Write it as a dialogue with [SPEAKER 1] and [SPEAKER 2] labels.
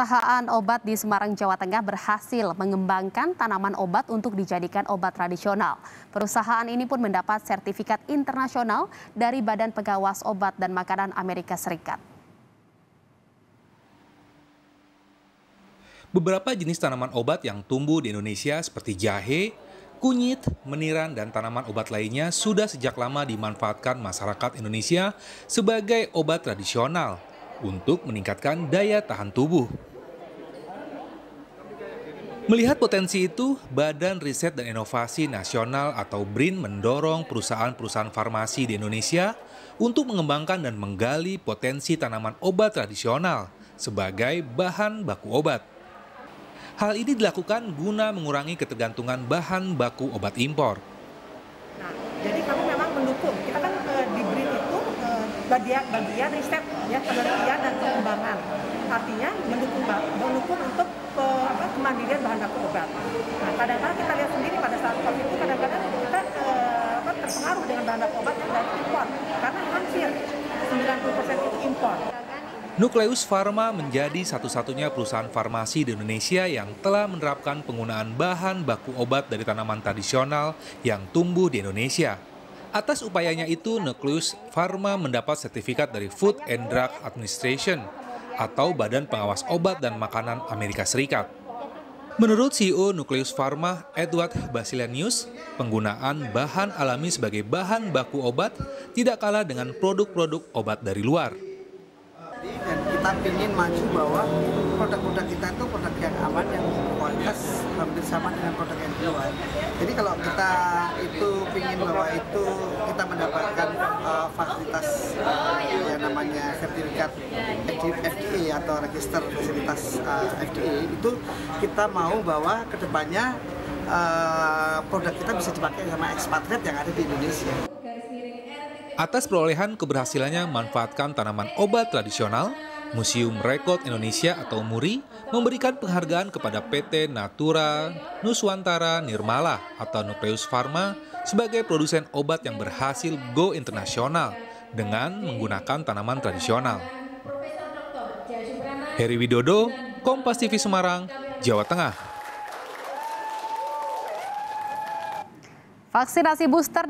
[SPEAKER 1] Perusahaan obat di Semarang, Jawa Tengah berhasil mengembangkan tanaman obat untuk dijadikan obat tradisional. Perusahaan ini pun mendapat sertifikat internasional dari Badan Pengawas Obat dan Makanan Amerika Serikat.
[SPEAKER 2] Beberapa jenis tanaman obat yang tumbuh di Indonesia seperti jahe, kunyit, meniran, dan tanaman obat lainnya sudah sejak lama dimanfaatkan masyarakat Indonesia sebagai obat tradisional untuk meningkatkan daya tahan tubuh. Melihat potensi itu, Badan Riset dan Inovasi Nasional atau BRIN mendorong perusahaan-perusahaan farmasi di Indonesia untuk mengembangkan dan menggali potensi tanaman obat tradisional sebagai bahan baku obat. Hal ini dilakukan guna mengurangi ketergantungan bahan baku obat impor.
[SPEAKER 3] Nah, jadi kami memang mendukung. Kita kan di BRIN itu bagian riset, ya, penelitian dan pengembangan. Artinya mendukung untuk kemandirian bahan baku obat. Nah, kadang-kadang kita lihat sendiri pada saat COVID itu kadang-kadang kita terpengaruh dengan bahan baku obat yang dari impor. Karena hampir 90% itu impor.
[SPEAKER 2] Nucleus Pharma menjadi satu-satunya perusahaan farmasi di Indonesia yang telah menerapkan penggunaan bahan baku obat dari tanaman tradisional yang tumbuh di Indonesia. Atas upayanya itu, Nucleus Pharma mendapat sertifikat dari Food and Drug Administration atau Badan Pengawas Obat dan Makanan Amerika Serikat. Menurut CEO Nucleus Pharma, Edward Basilanius, penggunaan bahan alami sebagai bahan baku obat tidak kalah dengan produk-produk obat dari luar.
[SPEAKER 4] Dan kita ingin maju bahwa produk-produk kita itu produk yang aman, yang kualitas hampir sama dengan produk yang di luar. Jadi kalau kita itu ingin bahwa itu kita mendapatkan fasilitas yang namanya sertifikat FDA atau register fasilitas FDA, itu kita mau bahwa kedepannya produk kita bisa dipakai sama ekspatriat yang ada di Indonesia.
[SPEAKER 2] Atas perolehan keberhasilannya memanfaatkan tanaman obat tradisional, Museum Rekod Indonesia atau MURI memberikan penghargaan kepada PT Natura Nuswantara Nirmala atau Nucleus Pharma sebagai produsen obat yang berhasil go internasional dengan menggunakan tanaman tradisional. Heri Widodo, Kompas TV Semarang, Jawa Tengah.
[SPEAKER 1] Vaksinasi booster